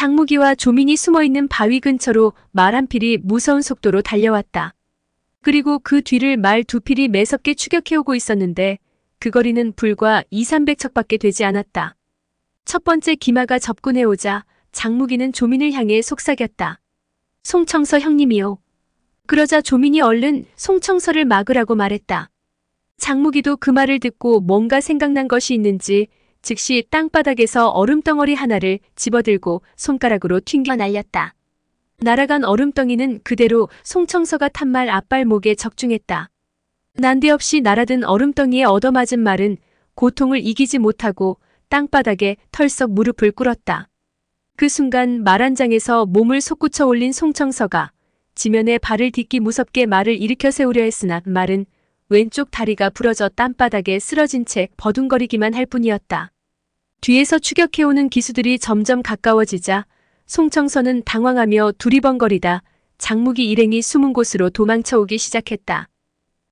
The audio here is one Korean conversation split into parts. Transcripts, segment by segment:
장무기와 조민이 숨어있는 바위 근처로 말 한 필이 무서운 속도로 달려왔다. 그리고 그 뒤를 말 두 필이 매섭게 추격해오고 있었는데 그 거리는 불과 200~300척밖에 되지 않았다. 첫 번째 기마가 접근해오자 장무기는 조민을 향해 속삭였다. 송청서 형님이요. 그러자 조민이 얼른 송청서를 막으라고 말했다. 장무기도 그 말을 듣고 뭔가 생각난 것이 있는지 즉시 땅바닥에서 얼음덩어리 하나를 집어들고 손가락으로 튕겨 날렸다. 날아간 얼음덩이는 그대로 송청서가 탄 말 앞발목에 적중했다. 난데없이 날아든 얼음덩이에 얻어맞은 말은 고통을 이기지 못하고 땅바닥에 털썩 무릎을 꿇었다. 그 순간 말 한 장에서 몸을 솟구쳐 올린 송청서가 지면에 발을 딛기 무섭게 말을 일으켜 세우려 했으나 말은 왼쪽 다리가 부러져 땀바닥에 쓰러진 채 버둥거리기만 할 뿐이었다. 뒤에서 추격해오는 기수들이 점점 가까워지자 송청서는 당황하며 두리번거리다 장무기 일행이 숨은 곳으로 도망쳐오기 시작했다.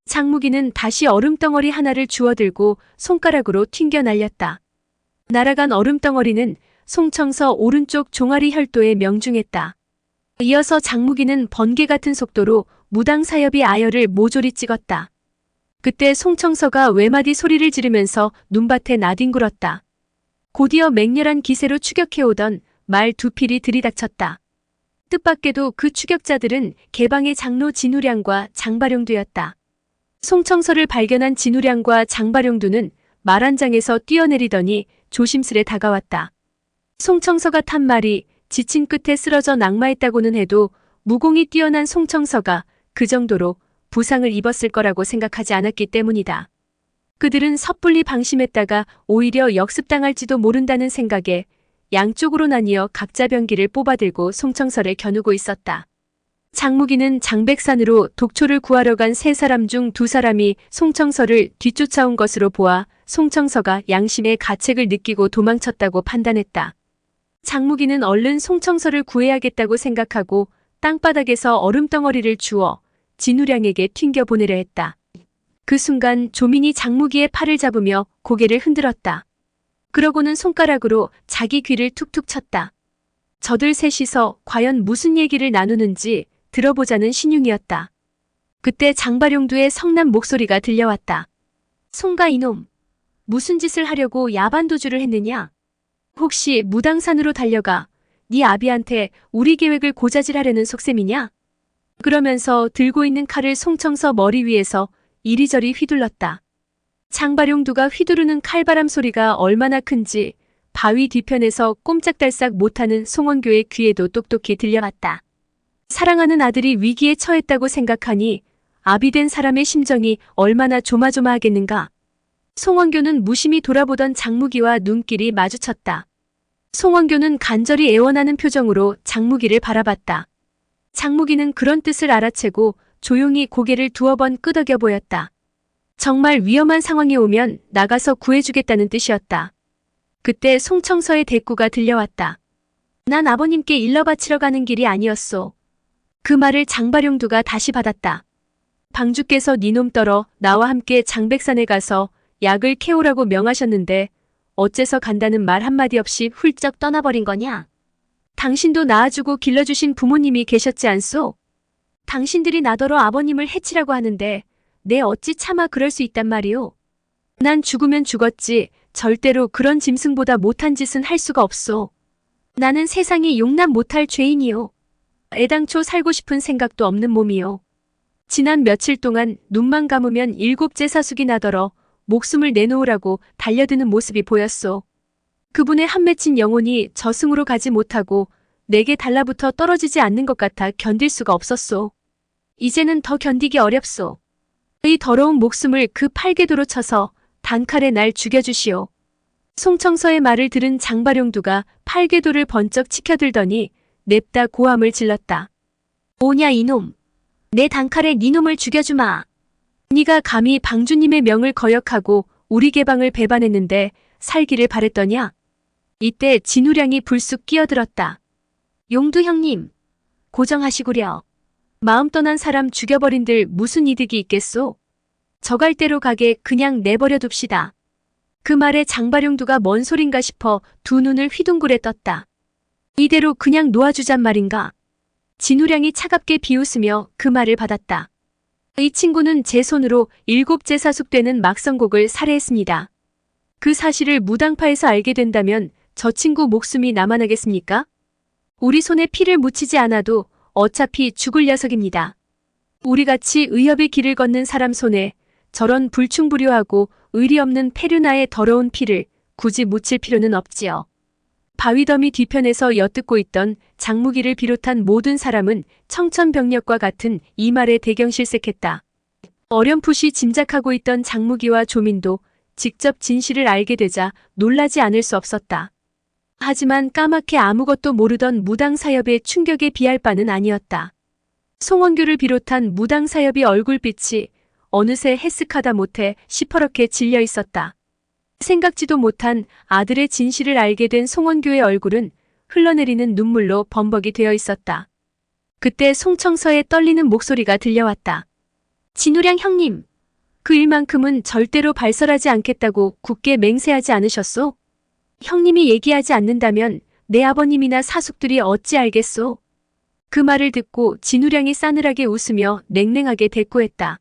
장무기는 다시 얼음덩어리 하나를 주워들고 손가락으로 튕겨 날렸다. 날아간 얼음덩어리는 송청서 오른쪽 종아리 혈도에 명중했다. 이어서 장무기는 번개 같은 속도로 무당 사엽이 아열을 모조리 찍었다. 그때 송청서가 외마디 소리를 지르면서 눈밭에 나뒹굴었다. 곧이어 맹렬한 기세로 추격해오던 말 두 필이 들이닥쳤다. 뜻밖에도 그 추격자들은 개방의 장로 진우량과 장바룡두였다. 송청서를 발견한 진우량과 장바룡두는 말 한 장에서 뛰어내리더니 조심스레 다가왔다. 송청서가 탄 말이 지친 끝에 쓰러져 낙마했다고는 해도 무공이 뛰어난 송청서가 그 정도로 부상을 입었을 거라고 생각하지 않았기 때문이다. 그들은 섣불리 방심했다가 오히려 역습당할지도 모른다는 생각에 양쪽으로 나뉘어 각자 병기를 뽑아들고 송청서를 겨누고 있었다. 장무기는 장백산으로 독초를 구하러 간 세 사람 중 두 사람이 송청서를 뒤쫓아온 것으로 보아 송청서가 양심의 가책을 느끼고 도망쳤다고 판단했다. 장무기는 얼른 송청서를 구해야겠다고 생각하고 땅바닥에서 얼음덩어리를 주워 진우량에게 튕겨보내려 했다. 그 순간 조민이 장무기의 팔을 잡으며 고개를 흔들었다. 그러고는 손가락으로 자기 귀를 툭툭 쳤다. 저들 셋이서 과연 무슨 얘기를 나누는지 들어보자는 신용이었다. 그때 장바룡두의 성난 목소리가 들려왔다. 송가 이놈, 무슨 짓을 하려고 야반도주를 했느냐? 혹시 무당산으로 달려가 네 아비한테 우리 계획을 고자질하려는 속셈이냐? 그러면서 들고 있는 칼을 송청서 머리 위에서 이리저리 휘둘렀다. 장바룡두가 휘두르는 칼바람 소리가 얼마나 큰지 바위 뒤편에서 꼼짝달싹 못하는 송원교의 귀에도 똑똑히 들려왔다. 사랑하는 아들이 위기에 처했다고 생각하니 아비된 사람의 심정이 얼마나 조마조마하겠는가. 송원교는 무심히 돌아보던 장무기와 눈길이 마주쳤다. 송원교는 간절히 애원하는 표정으로 장무기를 바라봤다. 장무기는 그런 뜻을 알아채고 조용히 고개를 두어 번 끄덕여 보였다. 정말 위험한 상황이 오면 나가서 구해주겠다는 뜻이었다. 그때 송청서의 대꾸가 들려왔다. 난 아버님께 일러 바치러 가는 길이 아니었소. 그 말을 장바룡두가 다시 받았다. 방주께서 니놈 떨어 나와 함께 장백산에 가서 약을 캐오라고 명하셨는데 어째서 간다는 말 한마디 없이 훌쩍 떠나버린 거냐? 당신도 낳아주고 길러주신 부모님이 계셨지 않소? 당신들이 나더러 아버님을 해치라고 하는데 내 어찌 차마 그럴 수 있단 말이오. 난 죽으면 죽었지 절대로 그런 짐승보다 못한 짓은 할 수가 없소. 나는 세상이 용납 못할 죄인이오. 애당초 살고 싶은 생각도 없는 몸이오. 지난 며칠 동안 눈만 감으면 7째 사숙이 나더러 목숨을 내놓으라고 달려드는 모습이 보였소. 그분의 한 맺힌 영혼이 저승으로 가지 못하고 내게 달라붙어 떨어지지 않는 것 같아 견딜 수가 없었소. 이제는 더 견디기 어렵소. 이 더러운 목숨을 그 팔개도로 쳐서 단칼에 날 죽여주시오. 송청서의 말을 들은 장바룡두가 팔개도를 번쩍 치켜들더니 냅다 고함을 질렀다. 오냐 이놈. 내 단칼에 니놈을 죽여주마. 네가 감히 방주님의 명을 거역하고 우리 개방을 배반했는데 살기를 바랬더냐? 이때 진우량이 불쑥 끼어들었다. 용두 형님, 고정하시구려. 마음 떠난 사람 죽여버린들 무슨 이득이 있겠소? 저갈 대로 가게 그냥 내버려 둡시다. 그 말에 장바룡두가 뭔 소린가 싶어 두 눈을 휘둥그레 떴다. 이대로 그냥 놓아주잔 말인가? 진우량이 차갑게 비웃으며 그 말을 받았다. 이 친구는 제 손으로 7째 사숙되는 막성곡을 살해했습니다. 그 사실을 무당파에서 알게 된다면 저 친구 목숨이 남아나겠습니까? 우리 손에 피를 묻히지 않아도 어차피 죽을 녀석입니다. 우리같이 의협의 길을 걷는 사람 손에 저런 불충불효하고 의리 없는 페류나의 더러운 피를 굳이 묻힐 필요는 없지요. 바위더미 뒤편에서 엿듣고 있던 장무기를 비롯한 모든 사람은 청천벽력과 같은 이 말에 대경실색했다. 어렴풋이 짐작하고 있던 장무기와 조민도 직접 진실을 알게 되자 놀라지 않을 수 없었다. 하지만 까맣게 아무것도 모르던 무당사협의 충격에 비할 바는 아니었다. 송원규를 비롯한 무당사협의 얼굴빛이 어느새 해쓱하다 못해 시퍼렇게 질려 있었다. 생각지도 못한 아들의 진실을 알게 된 송원규의 얼굴은 흘러내리는 눈물로 범벅이 되어 있었다. 그때 송청서의 떨리는 목소리가 들려왔다. 진우량 형님, 그 일만큼은 절대로 발설하지 않겠다고 굳게 맹세하지 않으셨소? 형님이 얘기하지 않는다면 내 아버님이나 사숙들이 어찌 알겠소? 그 말을 듣고 진우량이 싸늘하게 웃으며 냉랭하게 대꾸했다.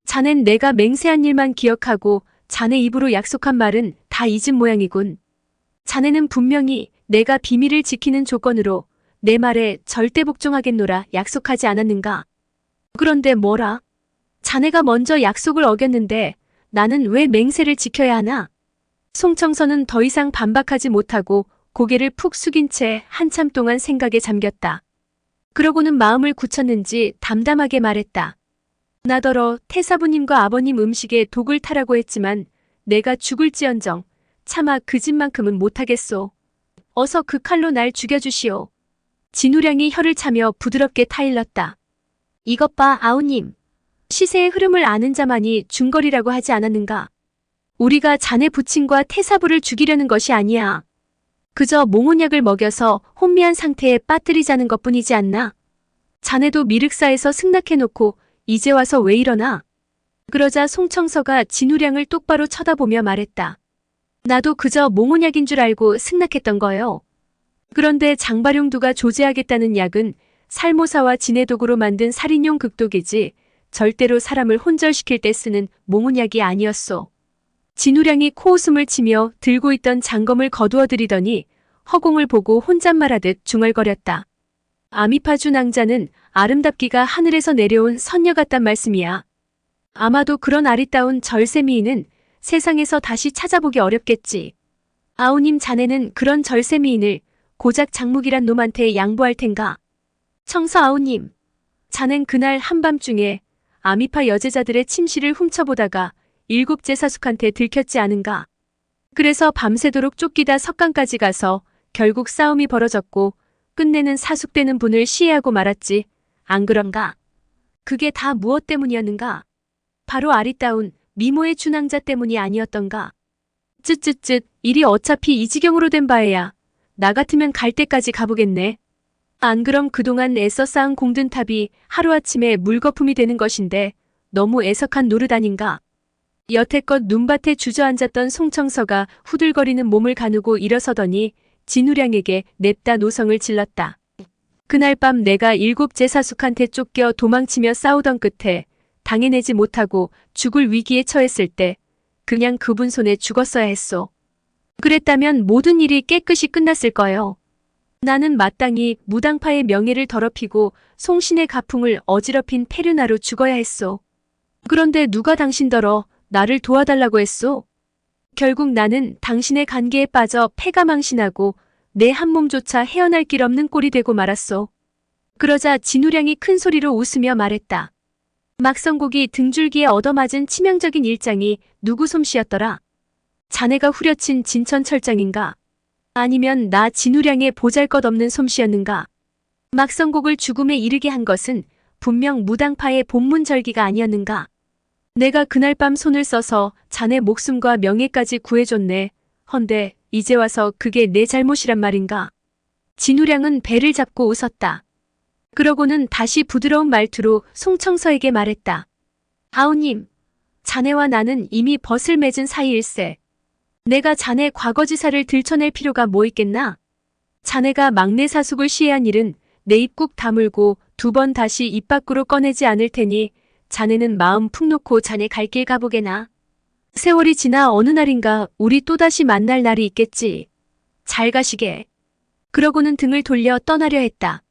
자넨 내가 맹세한 일만 기억하고 자네 입으로 약속한 말은 다 잊은 모양이군. 자네는 분명히 내가 비밀을 지키는 조건으로 내 말에 절대 복종하겠노라 약속하지 않았는가? 그런데 뭐라? 자네가 먼저 약속을 어겼는데 나는 왜 맹세를 지켜야 하나? 송청서는 더 이상 반박하지 못하고 고개를 푹 숙인 채 한참 동안 생각에 잠겼다. 그러고는 마음을 굳혔는지 담담하게 말했다. 나더러 태사부님과 아버님 음식에 독을 타라고 했지만 내가 죽을지언정 차마 그 짓만큼은 못하겠소. 어서 그 칼로 날 죽여주시오. 진우량이 혀를 차며 부드럽게 타일렀다. 이것 봐 아우님. 시세의 흐름을 아는 자만이 중거리라고 하지 않았는가. 우리가 자네 부친과 태사부를 죽이려는 것이 아니야. 그저 몽혼약을 먹여서 혼미한 상태에 빠뜨리자는 것뿐이지 않나. 자네도 미륵사에서 승낙해놓고 이제 와서 왜 이러나? 그러자 송청서가 진우량을 똑바로 쳐다보며 말했다. 나도 그저 몽혼약인 줄 알고 승낙했던 거요. 그런데 장발용두가 조제하겠다는 약은 살모사와 진해독으로 만든 살인용 극독이지 절대로 사람을 혼절시킬 때 쓰는 몽혼약이 아니었소. 진우량이 코웃음을 치며 들고 있던 장검을 거두어들이더니 허공을 보고 혼잣말하듯 중얼거렸다. 아미파주 낭자는 아름답기가 하늘에서 내려온 선녀 같단 말씀이야. 아마도 그런 아리따운 절세미인은 세상에서 다시 찾아보기 어렵겠지. 아우님 자네는 그런 절세미인을 고작 장묵이란 놈한테 양보할 텐가. 청서 아우님, 자넨 그날 한밤중에 아미파 여제자들의 침실을 훔쳐보다가 7째 사숙한테 들켰지 않은가. 그래서 밤새도록 쫓기다 석강까지 가서 결국 싸움이 벌어졌고 끝내는 사숙되는 분을 시해하고 말았지. 안 그런가? 그게 다 무엇 때문이었는가? 바로 아리따운 미모의 준왕자 때문이 아니었던가? 쯧쯧쯧 일이 어차피 이 지경으로 된 바에야 나 같으면 갈 때까지 가보겠네. 안 그럼 그동안 애써 쌓은 공든탑이 하루아침에 물거품이 되는 것인데 너무 애석한 노릇 아닌가? 여태껏 눈밭에 주저앉았던 송청서가 후들거리는 몸을 가누고 일어서더니 진우량에게 냅다 노성을 질렀다. 그날 밤 내가 7째 사숙한테 쫓겨 도망치며 싸우던 끝에 당해내지 못하고 죽을 위기에 처했을 때 그냥 그분 손에 죽었어야 했소. 그랬다면 모든 일이 깨끗이 끝났을 거요. 나는 마땅히 무당파의 명예를 더럽히고 송신의 가풍을 어지럽힌 페르나로 죽어야 했소. 그런데 누가 당신더러 나를 도와달라고 했소? 결국 나는 당신의 관계에 빠져 패가 망신하고 내 한 몸조차 헤어날 길 없는 꼴이 되고 말았소. 그러자 진우량이 큰 소리로 웃으며 말했다. 막성곡이 등줄기에 얻어맞은 치명적인 일장이 누구 솜씨였더라? 자네가 후려친 진천철장인가? 아니면 나 진우량의 보잘것없는 솜씨였는가? 막성곡을 죽음에 이르게 한 것은 분명 무당파의 본문절기가 아니었는가? 내가 그날 밤 손을 써서 자네 목숨과 명예까지 구해줬네. 헌데 이제 와서 그게 내 잘못이란 말인가? 진우량은 배를 잡고 웃었다. 그러고는 다시 부드러운 말투로 송청서에게 말했다. 아우님, 자네와 나는 이미 벗을 맺은 사이일세. 내가 자네 과거지사를 들춰낼 필요가 뭐 있겠나? 자네가 막내 사숙을 시해한 일은 내 입 꾹 다물고 2번 다시 입 밖으로 꺼내지 않을 테니 자네는 마음 푹 놓고 자네 갈 길 가보게나. 세월이 지나 어느 날인가 우리 또다시 만날 날이 있겠지. 잘 가시게. 그러고는 등을 돌려 떠나려 했다.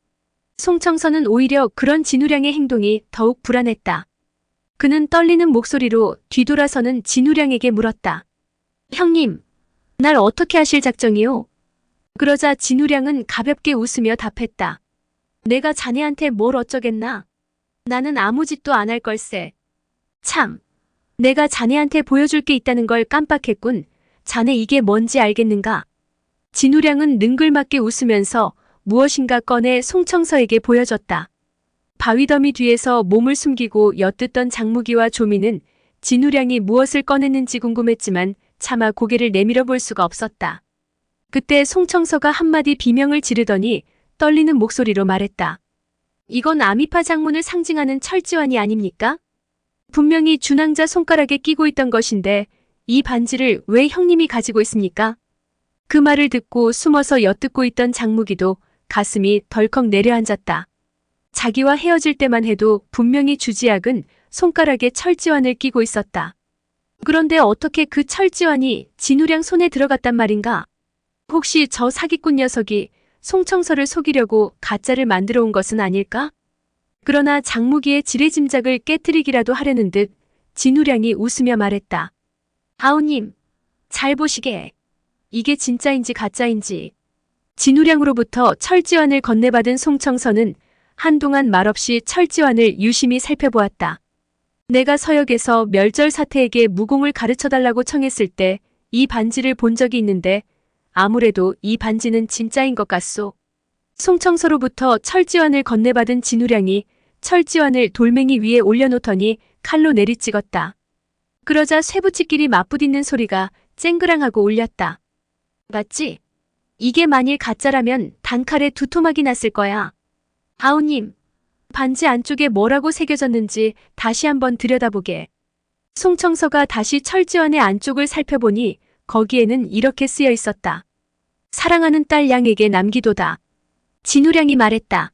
송청서는 오히려 그런 진우량의 행동이 더욱 불안했다. 그는 떨리는 목소리로 뒤돌아서는 진우량에게 물었다. 형님, 날 어떻게 하실 작정이오? 그러자 진우량은 가볍게 웃으며 답했다. 내가 자네한테 뭘 어쩌겠나? 나는 아무 짓도 안 할 걸세. 참, 내가 자네한테 보여줄 게 있다는 걸 깜빡했군. 자네 이게 뭔지 알겠는가? 진우량은 능글맞게 웃으면서 무엇인가 꺼내 송청서에게 보여줬다. 바위더미 뒤에서 몸을 숨기고 엿듣던 장무기와 조미는 진우량이 무엇을 꺼냈는지 궁금했지만 차마 고개를 내밀어 볼 수가 없었다. 그때 송청서가 한마디 비명을 지르더니 떨리는 목소리로 말했다. 이건 아미파 장문을 상징하는 철지환이 아닙니까? 분명히 준왕자 손가락에 끼고 있던 것인데 이 반지를 왜 형님이 가지고 있습니까? 그 말을 듣고 숨어서 엿듣고 있던 장무기도 가슴이 덜컥 내려앉았다. 자기와 헤어질 때만 해도 분명히 주지학은 손가락에 철지환을 끼고 있었다. 그런데 어떻게 그 철지환이 진우량 손에 들어갔단 말인가? 혹시 저 사기꾼 녀석이 송청서를 속이려고 가짜를 만들어 온 것은 아닐까? 그러나 장무기의 지레짐작을 깨트리기라도 하려는 듯 진우량이 웃으며 말했다. 아우님, 잘 보시게. 이게 진짜인지 가짜인지. 진우량으로부터 철지환을 건네받은 송청서는 한동안 말없이 철지환을 유심히 살펴보았다. 내가 서역에서 멸절사태에게 무공을 가르쳐달라고 청했을 때 이 반지를 본 적이 있는데 아무래도 이 반지는 진짜인 것 같소. 송청서로부터 철지환을 건네받은 진우량이 철지환을 돌멩이 위에 올려놓더니 칼로 내리찍었다. 그러자 쇠붙이끼리 맞부딪는 소리가 쨍그랑하고 울렸다. 맞지? 이게 만일 가짜라면 단칼에 두토막이 났을 거야. 아우님, 반지 안쪽에 뭐라고 새겨졌는지 다시 한번 들여다보게. 송청서가 다시 철지환의 안쪽을 살펴보니 거기에는 이렇게 쓰여 있었다. 사랑하는 딸 양에게 남기도다. 진우량이 말했다.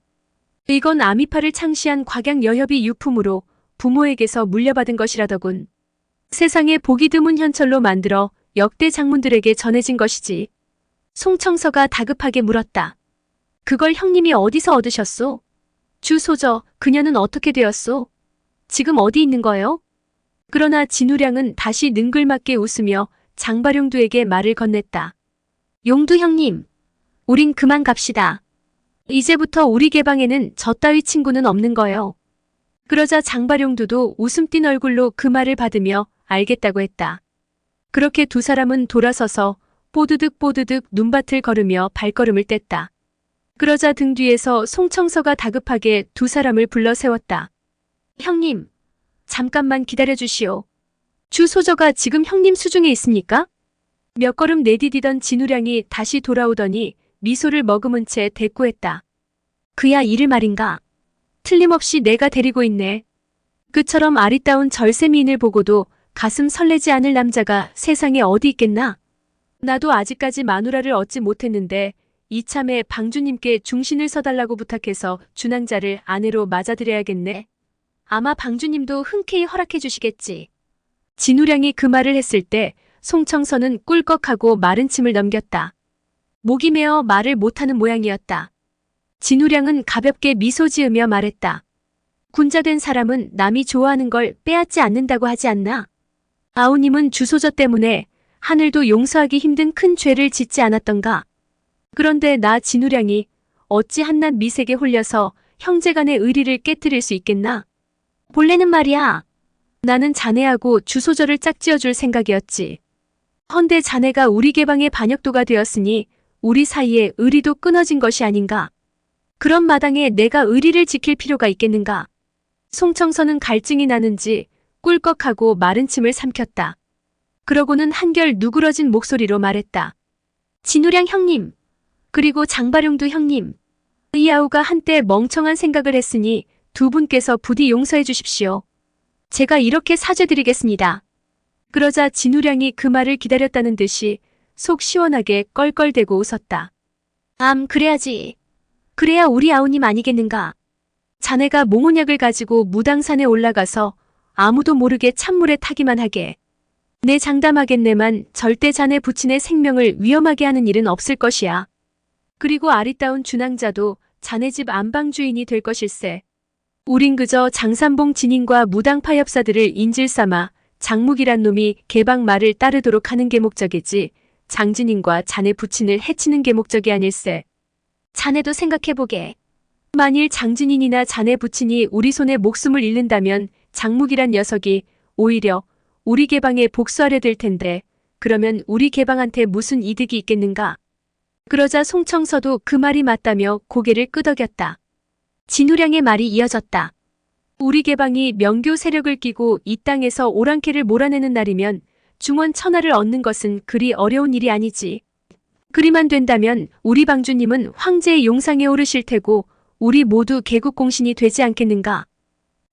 이건 아미파를 창시한 곽양 여협이 유품으로 부모에게서 물려받은 것이라더군. 세상에 보기 드문 현철로 만들어 역대 장문들에게 전해진 것이지. 송청서가 다급하게 물었다. 그걸 형님이 어디서 얻으셨소? 주소저, 그녀는 어떻게 되었소? 지금 어디 있는 거요? 그러나 진우량은 다시 능글맞게 웃으며 장바룡두에게 말을 건넸다. 용두 형님, 우린 그만 갑시다. 이제부터 우리 개방에는 저 따위 친구는 없는 거요. 그러자 장바룡두도 웃음 띤 얼굴로 그 말을 받으며 알겠다고 했다. 그렇게 두 사람은 돌아서서 뽀드득 뽀드득 눈밭을 걸으며 발걸음을 뗐다. 그러자 등 뒤에서 송청서가 다급하게 두 사람을 불러 세웠다. 형님, 잠깐만 기다려주시오. 주소저가 지금 형님 수중에 있습니까? 몇 걸음 내디디던 진우량이 다시 돌아오더니 미소를 머금은 채 대꾸했다. 그야 이를 말인가? 틀림없이 내가 데리고 있네. 그처럼 아리따운 절세미인을 보고도 가슴 설레지 않을 남자가 세상에 어디 있겠나? 나도 아직까지 마누라를 얻지 못했는데 이참에 방주님께 중신을 서달라고 부탁해서 준왕자를 아내로 맞아들여야겠네. 아마 방주님도 흔쾌히 허락해 주시겠지. 진우량이 그 말을 했을 때 송청서는 꿀꺽하고 마른 침을 넘겼다. 목이 메어 말을 못하는 모양이었다. 진우량은 가볍게 미소 지으며 말했다. 군자된 사람은 남이 좋아하는 걸 빼앗지 않는다고 하지 않나? 아우님은 주소저 때문에 하늘도 용서하기 힘든 큰 죄를 짓지 않았던가? 그런데 나 진우량이 어찌 한낱 미색에 홀려서 형제간의 의리를 깨트릴 수 있겠나? 본래는 말이야. 나는 자네하고 주소저를 짝지어줄 생각이었지. 헌데 자네가 우리 개방의 반역도가 되었으니 우리 사이에 의리도 끊어진 것이 아닌가? 그런 마당에 내가 의리를 지킬 필요가 있겠는가? 송청서는 갈증이 나는지 꿀꺽하고 마른 침을 삼켰다. 그러고는 한결 누그러진 목소리로 말했다. 진우량 형님, 그리고 장바룡두 형님, 이아우가 한때 멍청한 생각을 했으니 두 분께서 부디 용서해 주십시오. 제가 이렇게 사죄드리겠습니다. 그러자 진우량이 그 말을 기다렸다는 듯이 속 시원하게 껄껄대고 웃었다. 그래야지. 그래야 우리 아우님 아니겠는가. 자네가 몽혼약을 가지고 무당산에 올라가서 아무도 모르게 찬물에 타기만 하게. 내 장담하겠네만 절대 자네 부친의 생명을 위험하게 하는 일은 없을 것이야. 그리고 아리따운 준항자도 자네 집 안방주인이 될 것일세. 우린 그저 장산봉 진인과 무당파 엽사들을 인질 삼아 장묵이란 놈이 개방 말을 따르도록 하는 게 목적이지 장진인과 자네 부친을 해치는 게 목적이 아닐세. 자네도 생각해보게. 만일 장진인이나 자네 부친이 우리 손에 목숨을 잃는다면 장묵이란 녀석이 오히려 우리 개방에 복수하려 들 텐데 그러면 우리 개방한테 무슨 이득이 있겠는가? 그러자 송청서도 그 말이 맞다며 고개를 끄덕였다. 진우량의 말이 이어졌다. 우리 개방이 명교 세력을 끼고 이 땅에서 오랑캐를 몰아내는 날이면 중원 천하를 얻는 것은 그리 어려운 일이 아니지. 그리만 된다면 우리 방주님은 황제의 용상에 오르실 테고 우리 모두 개국공신이 되지 않겠는가?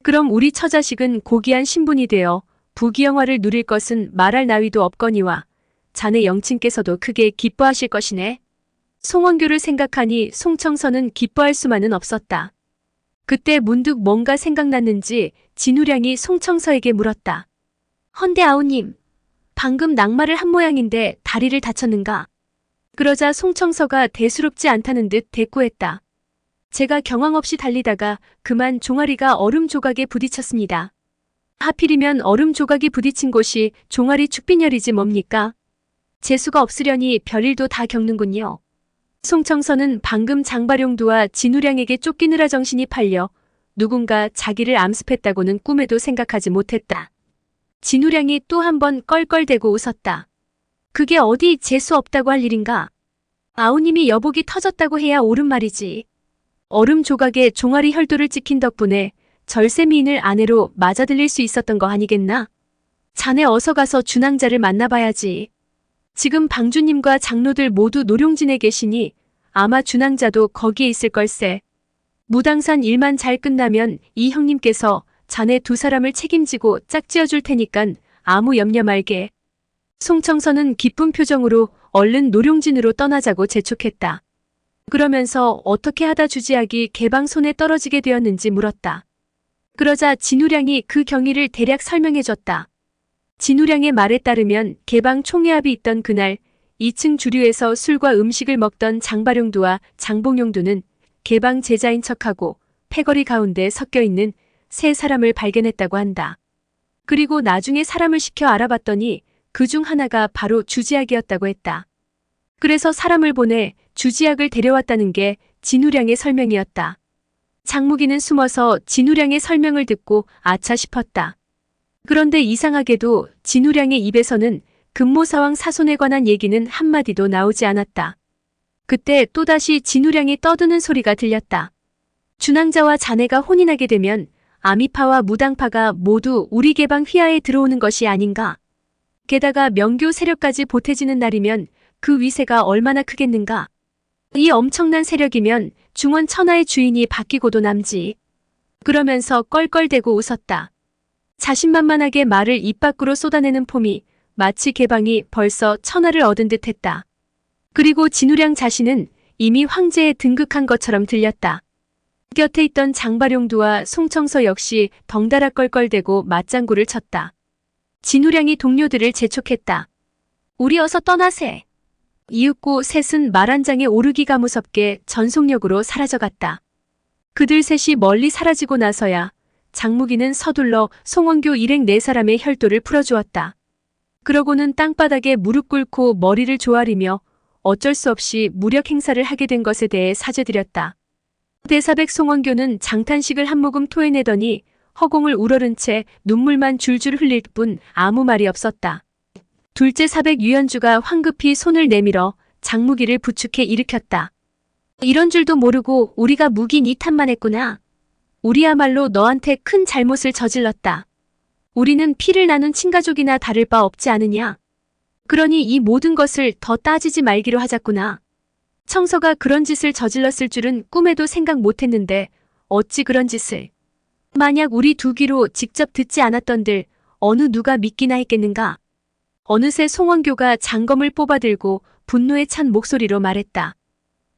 그럼 우리 처자식은 고귀한 신분이 되어 부귀영화를 누릴 것은 말할 나위도 없거니와 자네 영친께서도 크게 기뻐하실 것이네. 송원교를 생각하니 송청서는 기뻐할 수만은 없었다. 그때 문득 뭔가 생각났는지 진우량이 송청서에게 물었다. 헌데 아우님, 방금 낙마를 한 모양인데 다리를 다쳤는가? 그러자 송청서가 대수롭지 않다는 듯 대꾸했다. 제가 경황 없이 달리다가 그만 종아리가 얼음 조각에 부딪혔습니다. 하필이면 얼음 조각이 부딪힌 곳이 종아리 축빈혈이지 뭡니까? 재수가 없으려니 별일도 다 겪는군요. 송청서는 방금 장발용두와 진우량에게 쫓기느라 정신이 팔려 누군가 자기를 암습했다고는 꿈에도 생각하지 못했다. 진우량이 또 한 번 껄껄대고 웃었다. 그게 어디 재수 없다고 할 일인가? 아우님이 여복이 터졌다고 해야 옳은 말이지. 얼음 조각에 종아리 혈도를 찍힌 덕분에 절세미인을 아내로 맞아들일 수 있었던 거 아니겠나? 자네 어서 가서 준항자를 만나봐야지. 지금 방주님과 장로들 모두 노룡진에 계시니 아마 준항자도 거기에 있을 걸세. 무당산 일만 잘 끝나면 이 형님께서 자네 두 사람을 책임지고 짝지어줄 테니깐 아무 염려 말게. 송청서는 기쁜 표정으로 얼른 노룡진으로 떠나자고 재촉했다. 그러면서 어떻게 하다 주지학이 개방 손에 떨어지게 되었는지 물었다. 그러자 진우량이 그 경위를 대략 설명해줬다. 진우량의 말에 따르면 개방 총회합이 있던 그날 2층 주류에서 술과 음식을 먹던 장발용두와 장봉용두는 개방 제자인 척하고 패거리 가운데 섞여있는 세 사람을 발견했다고 한다. 그리고 나중에 사람을 시켜 알아봤더니 그중 하나가 바로 주지학이었다고 했다. 그래서 사람을 보내 주지학을 데려왔다는 게 진우량의 설명이었다. 장무기는 숨어서 진우량의 설명을 듣고 아차 싶었다. 그런데 이상하게도 진우량의 입에서는 금모사왕 사손에 관한 얘기는 한마디도 나오지 않았다. 그때 또다시 진우량이 떠드는 소리가 들렸다. 준항자와 자네가 혼인하게 되면 아미파와 무당파가 모두 우리 개방 휘하에 들어오는 것이 아닌가. 게다가 명교 세력까지 보태지는 날이면 그 위세가 얼마나 크겠는가. 이 엄청난 세력이면 중원 천하의 주인이 바뀌고도 남지. 그러면서 껄껄대고 웃었다. 자신만만하게 말을 입 밖으로 쏟아내는 폼이 마치 개방이 벌써 천하를 얻은 듯했다. 그리고 진우량 자신은 이미 황제에 등극한 것처럼 들렸다. 곁에 있던 장발용두와 송청서 역시 덩달아 껄껄대고 맞장구를 쳤다. 진우량이 동료들을 재촉했다. 우리 어서 떠나세. 이윽고 셋은 말 한 장에 오르기가 무섭게 전속력으로 사라져갔다. 그들 셋이 멀리 사라지고 나서야 장무기는 서둘러 송원교 일행 네 사람의 혈도를 풀어주었다. 그러고는 땅바닥에 무릎 꿇고 머리를 조아리며 어쩔 수 없이 무력 행사를 하게 된 것에 대해 사죄드렸다. 대사백 송원교는 장탄식을 한 모금 토해내더니 허공을 우러른 채 눈물만 줄줄 흘릴 뿐 아무 말이 없었다. 둘째 사백 유연주가 황급히 손을 내밀어 장무기를 부축해 일으켰다. 이런 줄도 모르고 우리가 무기 니 탓만 했구나. 우리야말로 너한테 큰 잘못을 저질렀다. 우리는 피를 나눈 친가족이나 다를 바 없지 않으냐. 그러니 이 모든 것을 더 따지지 말기로 하자꾸나. 청서가 그런 짓을 저질렀을 줄은 꿈에도 생각 못했는데 어찌 그런 짓을. 만약 우리 두 귀로 직접 듣지 않았던들 어느 누가 믿기나 했겠는가. 어느새 송원교가 장검을 뽑아들고 분노에 찬 목소리로 말했다.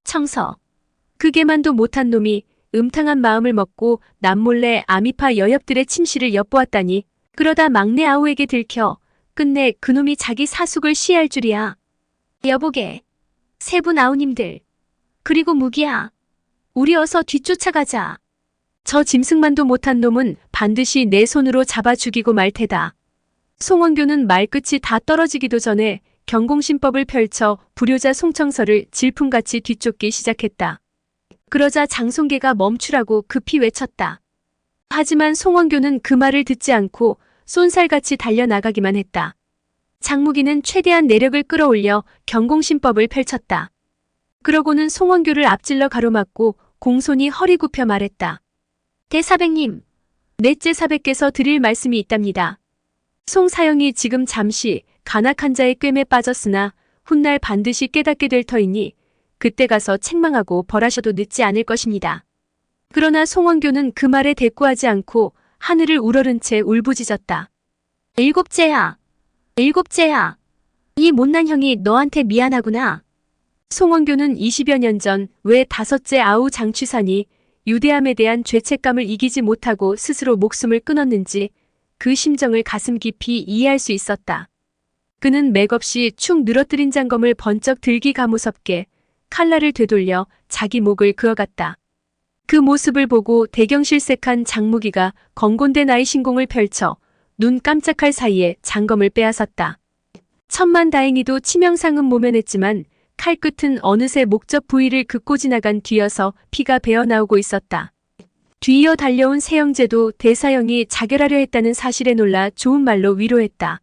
청서. 그 개만도 못한 놈이 음탕한 마음을 먹고 남몰래 아미파 여엽들의 침실을 엿보았다니. 그러다 막내 아우에게 들켜 끝내 그놈이 자기 사숙을 시해할 줄이야. 여보게. 세 분 아우님들. 그리고 무기야. 우리 어서 뒤쫓아가자. 저 짐승만도 못한 놈은 반드시 내 손으로 잡아 죽이고 말 테다. 송원교는 말끝이 다 떨어지기도 전에 경공신법을 펼쳐 불효자 송청서를 질풍같이 뒤쫓기 시작했다. 그러자 장송계가 멈추라고 급히 외쳤다. 하지만 송원교는 그 말을 듣지 않고 쏜살같이 달려나가기만 했다. 장무기는 최대한 내력을 끌어올려 경공신법을 펼쳤다. 그러고는 송원교를 앞질러 가로막고 공손히 허리 굽혀 말했다. 대사백님, 넷째 사백께서 드릴 말씀이 있답니다. 송사영이 지금 잠시 간악한 자의 꿰매 빠졌으나 훗날 반드시 깨닫게 될 터이니 그때 가서 책망하고 벌하셔도 늦지 않을 것입니다. 그러나 송원교는 그 말에 대꾸하지 않고 하늘을 우러른 채 울부짖었다. 일곱째야, 일곱째야. 이 못난 형이 너한테 미안하구나. 송원교는 20여 년 전 왜 다섯째 아우 장취산이 유대함에 대한 죄책감을 이기지 못하고 스스로 목숨을 끊었는지 그 심정을 가슴 깊이 이해할 수 있었다. 그는 맥없이 축 늘어뜨린 장검을 번쩍 들기 가무섭게 칼날을 되돌려 자기 목을 그어갔다. 그 모습을 보고 대경실색한 장무기가 건곤대 나의 신공을 펼쳐 눈 깜짝할 사이에 장검을 빼앗았다. 천만다행히도 치명상은 모면했지만 칼끝은 어느새 목적 부위를 긋고 지나간 뒤여서 피가 배어나오고 있었다. 뒤이어 달려온 세영제도 대사형이 자결하려 했다는 사실에 놀라 좋은 말로 위로했다.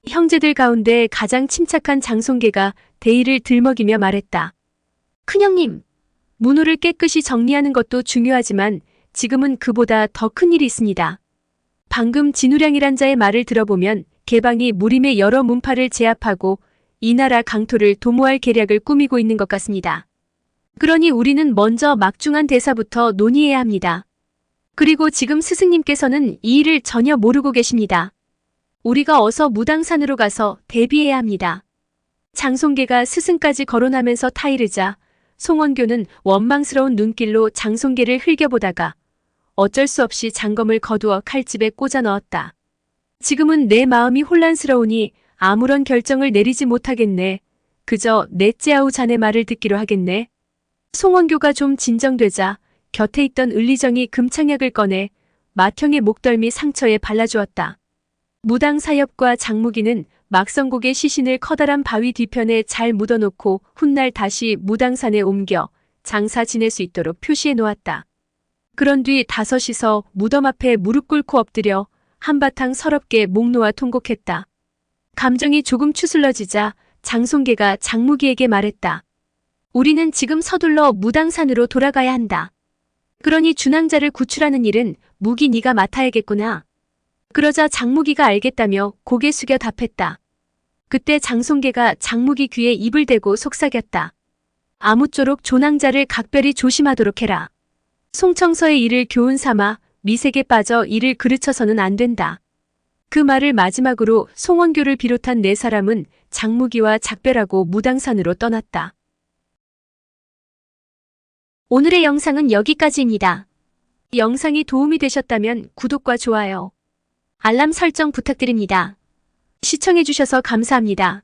형제들 가운데 가장 침착한 장송계가 대의를 들먹이며 말했다. 큰형님, 문호를 깨끗이 정리하는 것도 중요하지만 지금은 그보다 더 큰 일이 있습니다. 방금 진우량이란 자의 말을 들어보면 개방이 무림의 여러 문파를 제압하고 이 나라 강토를 도모할 계략을 꾸미고 있는 것 같습니다. 그러니 우리는 먼저 막중한 대사부터 논의해야 합니다. 그리고 지금 스승님께서는 이 일을 전혀 모르고 계십니다. 우리가 어서 무당산으로 가서 대비해야 합니다. 장송계가 스승까지 거론하면서 타이르자 송원교는 원망스러운 눈길로 장송계를 흘겨보다가 어쩔 수 없이 장검을 거두어 칼집에 꽂아 넣었다. 지금은 내 마음이 혼란스러우니 아무런 결정을 내리지 못하겠네. 그저 넷째 아우 자네 말을 듣기로 하겠네. 송원교가 좀 진정되자 곁에 있던 을리정이 금창약을 꺼내 맏형의 목덜미 상처에 발라주었다. 무당 사엽과 장무기는 막성곡의 시신을 커다란 바위 뒤편에 잘 묻어놓고 훗날 다시 무당산에 옮겨 장사 지낼 수 있도록 표시해 놓았다. 그런 뒤 다섯이서 무덤 앞에 무릎 꿇고 엎드려 한바탕 서럽게 목 놓아 통곡했다. 감정이 조금 추슬러지자 장송계가 장무기에게 말했다. 우리는 지금 서둘러 무당산으로 돌아가야 한다. 그러니 준항자를 구출하는 일은 무기 네가 맡아야겠구나. 그러자 장무기가 알겠다며 고개 숙여 답했다. 그때 장송계가 장무기 귀에 입을 대고 속삭였다. 아무쪼록 조낭자를 각별히 조심하도록 해라. 송청서의 일을 교훈 삼아 미색에 빠져 이를 그르쳐서는 안 된다. 그 말을 마지막으로 송원교를 비롯한 네 사람은 장무기와 작별하고 무당산으로 떠났다. 오늘의 영상은 여기까지입니다. 영상이 도움이 되셨다면 구독과 좋아요, 알람 설정 부탁드립니다. 시청해주셔서 감사합니다.